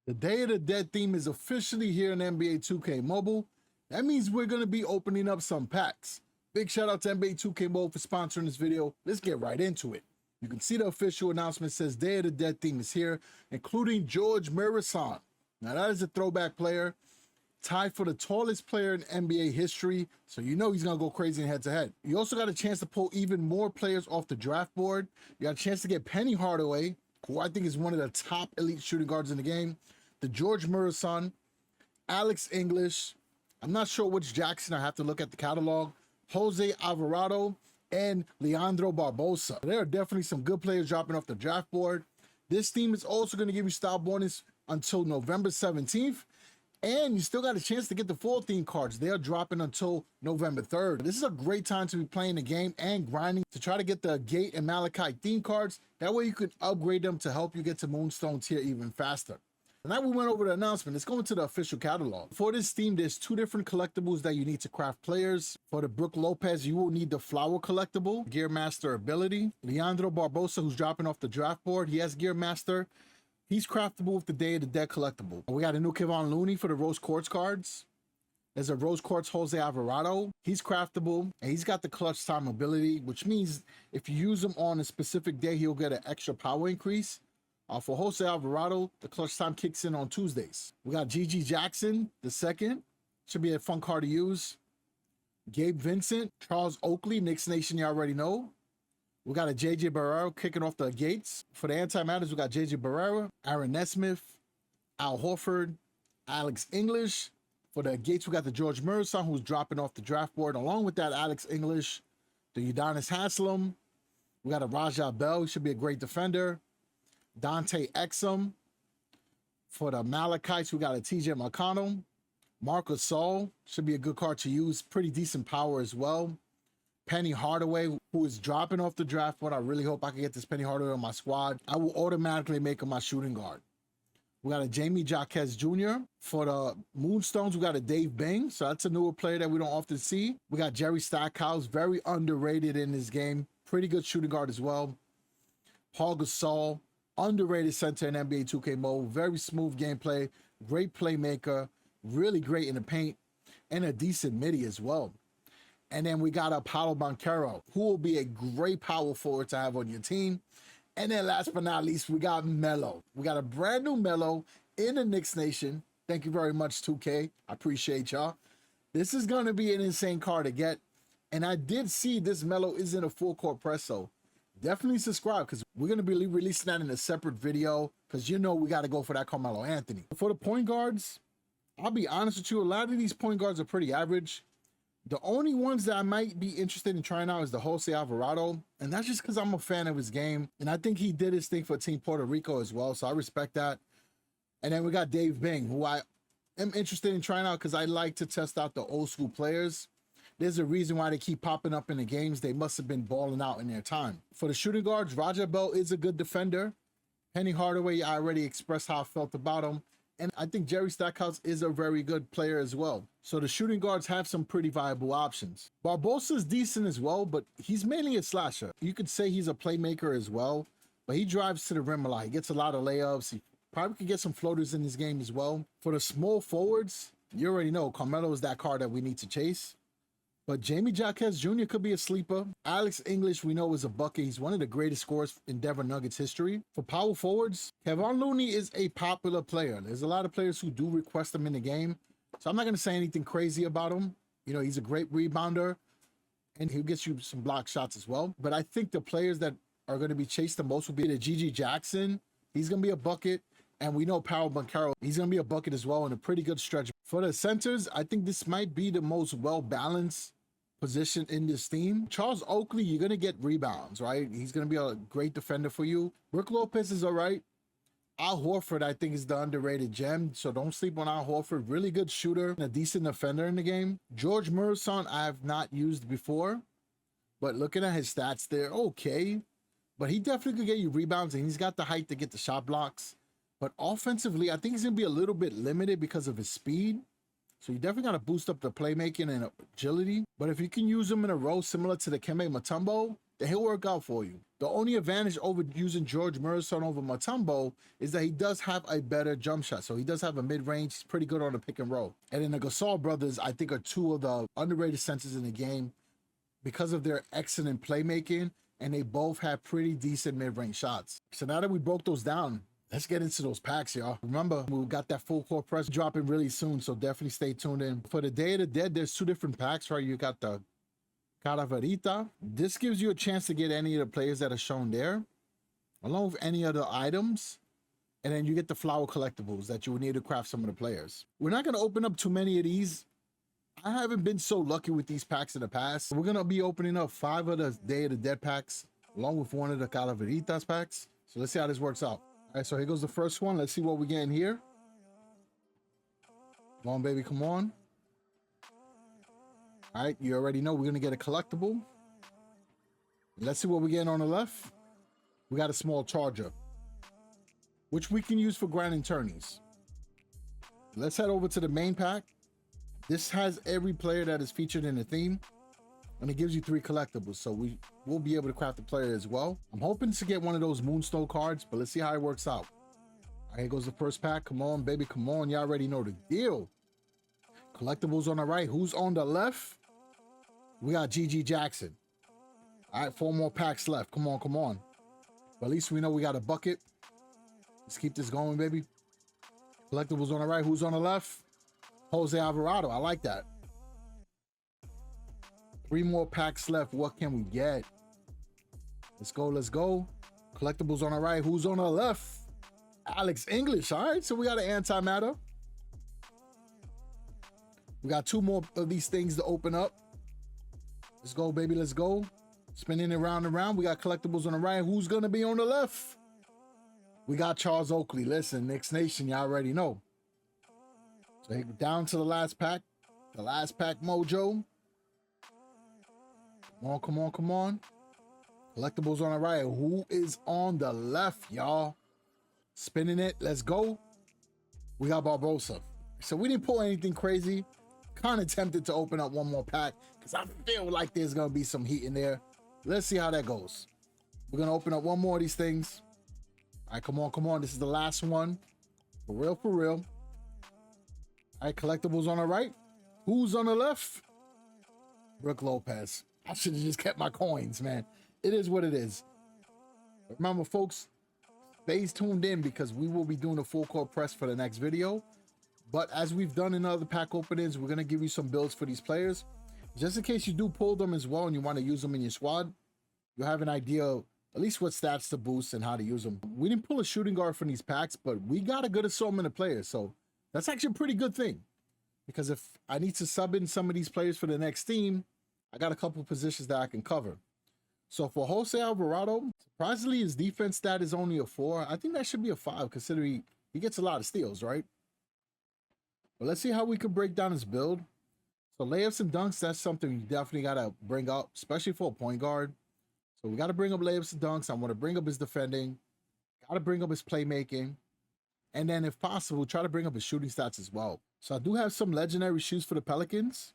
The Day of the Dead theme is officially here in NBA 2K Mobile. That means we're going to be opening up some packs. Big shout out to NBA 2K Mobile for sponsoring this video. Let's get right into it. You can see the official announcement says Day of the Dead theme is here, including George Murison. Now that is a throwback player, tied for the tallest player in NBA history, so you know he's going to go crazy in head-to-head. You also got a chance to pull even more players off the draft board. You got a chance to get Penny Hardaway, who I think is one of the top elite shooting guards in the game. The George Murison, Alex English, I'm not sure which Jackson, I have to look at the catalog, Jose Alvarado, and Leandro Barbosa. There are definitely some good players dropping off the draft board. This team is also going to give you style bonus until November 17th, and you still got a chance to get the full theme cards. They are dropping until November 3rd. This is a great time to be playing the game and grinding to try to get the Gate and Malachite theme cards. That way you can upgrade them to help you get to Moonstone tier even faster. Now we went over the announcement. Let's go into the official catalog. For this theme, there's two different collectibles that you need to craft players. For the Brook Lopez, you will need the Flower collectible, Gear Master ability. Leandro Barbosa, who's dropping off the draft board, he has Gear Master. He's craftable with the Day of the Dead collectible. We got a new Kevon Looney for the Rose Quartz cards. There's a Rose Quartz Jose Alvarado. He's craftable, and he's got the clutch time ability, which means if you use him on a specific day, he'll get an extra power increase. For Jose Alvarado, the clutch time kicks in on Tuesdays. We got Gigi Jackson, the second. Should be a fun card to use. Gabe Vincent, Charles Oakley, Knicks Nation, you already know. We got a JJ Barrera kicking off the gates. For the anti-matters, we got JJ Barrera, Aaron Nesmith, Al Horford, Alex English. For the gates, we got the George Murison, who's dropping off the draft board. Along with that, Alex English, the Udonis Haslem. We got a Raja Bell, he should be a great defender. Dante Exum. For the Malachites, we got a TJ McConnell. Marcus Gasol, should be a good card to use. Pretty decent power as well. Penny Hardaway, who is dropping off the draft board. I really hope I can get this Penny Hardaway on my squad. I will automatically make him my shooting guard. We got a Jamie Jaquez Jr. For the Moonstones, we got a Dave Bing. So that's a newer player that we don't often see. We got Jerry Stackhouse, very underrated in this game. Pretty good shooting guard as well. Paul Gasol, underrated center in NBA 2K Mobile. Very smooth gameplay, great playmaker, really great in the paint, and a decent midi as well. And then we got a Paolo Banchero, who will be a great power forward to have on your team. And then last but not least, we got Melo. We got a brand new Melo in the Knicks Nation. Thank you very much, 2K. I appreciate y'all. This is going to be an insane card to get. And I did see this Melo is in a full court press, so definitely subscribe because we're going to be releasing that in a separate video because you know we got to go for that Carmelo Anthony. For the point guards, I'll be honest with you, a lot of these point guards are pretty average. The only ones that I might be interested in trying out is the Jose Alvarado, and that's just because I'm a fan of his game, and I think he did his thing for Team Puerto Rico as well, so I respect that. And then we got Dave Bing, who I am interested in trying out because I like to test out the old school players. There's a reason why they keep popping up in the games. They must have been balling out in their time. For the shooting guards, Raja Bell is a good defender. Penny Hardaway, I already expressed how I felt about him. And I think Jerry Stackhouse is a very good player as well. So the shooting guards have some pretty viable options. Barbosa's decent as well, but he's mainly a slasher. You could say he's a playmaker as well, but he drives to the rim a lot. He gets a lot of layups. He probably could get some floaters in this game as well. For the small forwards, you already know Carmelo is that card that we need to chase. But Jamie Jaquez Jr. could be a sleeper. Alex English, we know, is a bucket. He's one of the greatest scorers in Denver Nuggets history. For power forwards, Kevon Looney is a popular player. There's a lot of players who do request him in the game. So I'm not going to say anything crazy about him. You know, he's a great rebounder, and he'll get you some block shots as well. But I think the players that are going to be chased the most will be the Gigi Jackson. He's going to be a bucket. And we know Paolo Banchero, he's going to be a bucket as well in a pretty good stretch. For the centers, I think this might be the most well-balanced position in this team. Charles Oakley, you're going to get rebounds, right? He's going to be a great defender for you. Brook Lopez is all right. Al Horford, I think, is the underrated gem, so don't sleep on Al Horford. Really good shooter and a decent defender in the game. George Murison, I have not used before, but looking at his stats, they're okay. But he definitely could get you rebounds, and he's got the height to get the shot blocks. But offensively, I think he's going to be a little bit limited because of his speed. So you definitely got to boost up the playmaking and agility. But if you can use him in a role similar to the Kembe Mutombo, then he'll work out for you. The only advantage over using George Murison over Mutombo is that he does have a better jump shot. So he does have a mid-range. He's pretty good on the pick and roll. And then the Gasol brothers, I think, are two of the underrated centers in the game because of their excellent playmaking, and they both have pretty decent mid-range shots. So now that we broke those down, let's get into those packs, y'all. Remember, we got that full court press dropping really soon, so definitely stay tuned in. For the Day of the Dead, there's two different packs, right? You got the Caraverita. This gives you a chance to get any of the players that are shown there, along with any other items. And then you get the flower collectibles that you would need to craft some of the players. We're not going to open up too many of these. I haven't been so lucky with these packs in the past. We're going to be opening up 5 of the Day of the Dead packs, along with 1 of the Calaveritas packs. So let's see how this works out. All right, so here goes the first one. Let's see what we get in here. Come on, baby, come on. All right, you already know we're going to get a collectible. Let's see what we get on the left. We got a small charger, which we can use for grinding tourneys. Let's head over to the main pack. This has every player that is featured in the theme, and it gives you 3 collectibles, so we will be able to craft the player as well. I'm hoping to get one of those Moonstone cards, but let's see how it works out. All right, here goes the first pack. Come on, baby, come on. Y'all already know the deal. Collectibles on the right. Who's on the left? We got GG Jackson. All right, 4 more packs left. Come on, come on. But at least we know we got a bucket. Let's keep this going, baby. Collectibles on the right. Who's on the left? Jose Alvarado. I like that. 3 more packs left. What can we get? Let's go, let's go. Collectibles on the right. Who's on the left? Alex English. All right, so we got an antimatter. We got 2 more of these things to open up. Let's go, baby, let's go. Spinning it round and round. We got collectibles on the right. Who's going to be on the left? We got Charles Oakley. Listen, Knicks Nation, y'all already know. So down to the last pack. The last pack mojo. Come on, come on, come on. Collectibles on the right. Who is on the left, y'all? Spinning it. Let's go. We got Barbosa. So we didn't pull anything crazy. Kind of tempted to open up 1 more pack because I feel like there's going to be some heat in there. Let's see how that goes. We're going to open up 1 more of these things. All right, come on, come on. This is the last one. For real, for real. All right, collectibles on the right. Who's on the left? Brook Lopez. I should have just kept my coins, man. It is what it is. Remember, folks, stay tuned in because we will be doing a full court press for the next video. But as we've done in other pack openings, we're going to give you some builds for these players. Just in case you do pull them as well and you want to use them in your squad, you have an idea of at least what stats to boost and how to use them. We didn't pull a shooting guard from these packs, but we got a good assortment of players. So that's actually a pretty good thing. Because if I need to sub in some of these players for the next team, I got a couple of positions that I can cover. So for Jose Alvarado, surprisingly, his defense stat is only a 4. I think that should be a 5 considering he gets a lot of steals, right? But let's see how we can break down his build. So layups and dunks, that's something you definitely got to bring up, especially for a point guard. So we got to bring up layups and dunks. I want to bring up his defending. Got to bring up his playmaking. And then if possible, try to bring up his shooting stats as well. So I do have some legendary shoes for the Pelicans.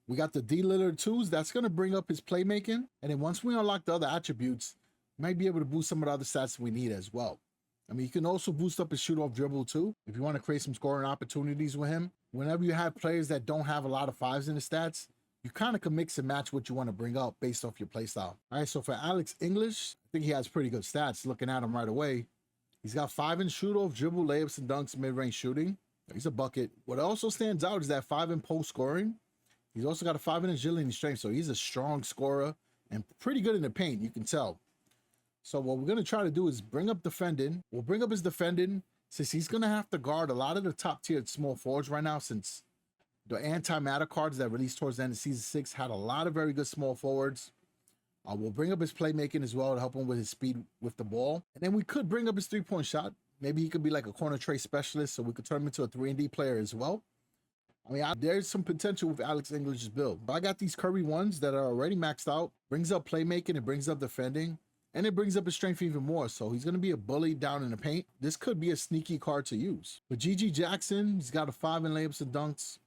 We got the D Lillard 2s. That's going to bring up his playmaking. And then once we unlock the other attributes, we might be able to boost some of the other stats we need as well. I mean, you can also boost up his shoot-off dribble too, if you want to create some scoring opportunities with him. Whenever you have players that don't have a lot of 5s in the stats, you kind of can mix and match what you want to bring up based off your playstyle. All right, so for Alex English, I think he has pretty good stats. Looking at him right away, he's got 5 in shoot-off, dribble, layups, and dunks, mid-range shooting. He's a bucket. What also stands out is that 5 in post scoring. He's also got a 5 in agility and strength, so he's a strong scorer and pretty good in the paint, you can tell. So what we're going to try to do is bring up defending. We'll bring up his defending since he's going to have to guard a lot of the top-tiered small forwards right now since the anti-matter cards that released towards the end of Season 6 had a lot of very good small forwards. We'll bring up his playmaking as well to help him with his speed with the ball. And then we could bring up his 3-point shot. Maybe he could be like a corner trade specialist so we could turn him into a 3-and-D player as well. I mean, there's some potential with Alex English's build. But I got these Curry ones that are already maxed out. Brings up playmaking, it brings up defending. And it brings up his strength even more. So he's going to be a bully down in the paint. This could be a sneaky card to use. But GG Jackson, he's got a 5 in layups and dunks.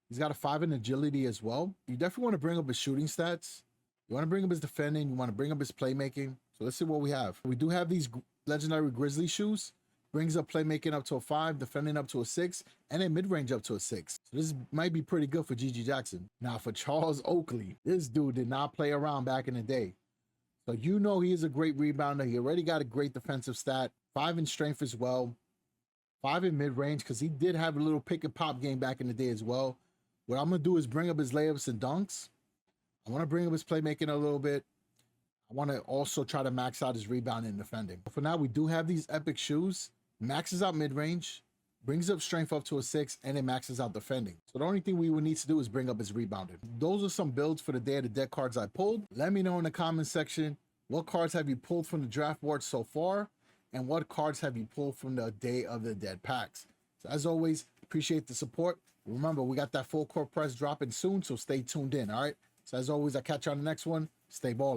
He's got a 5 in agility as well. You definitely want to bring up his shooting stats. You want to bring up his defending. You want to bring up his playmaking. So let's see what we have. We do have these legendary Grizzly shoes. Brings up playmaking up to a 5, defending up to a 6, and then mid-range up to a 6. So this might be pretty good for GG Jackson. Now for Charles Oakley, this dude did not play around back in the day. So you know he is a great rebounder. He already got a great defensive stat. 5 in strength as well. 5 in mid-range, because he did have a little pick and pop game back in the day as well. What I'm going to do is bring up his layups and dunks. I want to bring up his playmaking a little bit. I want to also try to max out his rebounding and defending. For now, we do have these epic shoes. Maxes out mid-range, brings up strength up to a 6, and it maxes out defending. So the only thing we would need to do is bring up his rebounding. Those are some builds for the Day of the Dead cards I pulled. Let me know in the comment section, what cards have you pulled from the draft board so far, and what cards have you pulled from the Day of the Dead packs. So as always, appreciate the support. Remember, we got that full court press dropping soon, so stay tuned in, all right? So as always, I'll catch you on the next one. Stay balling.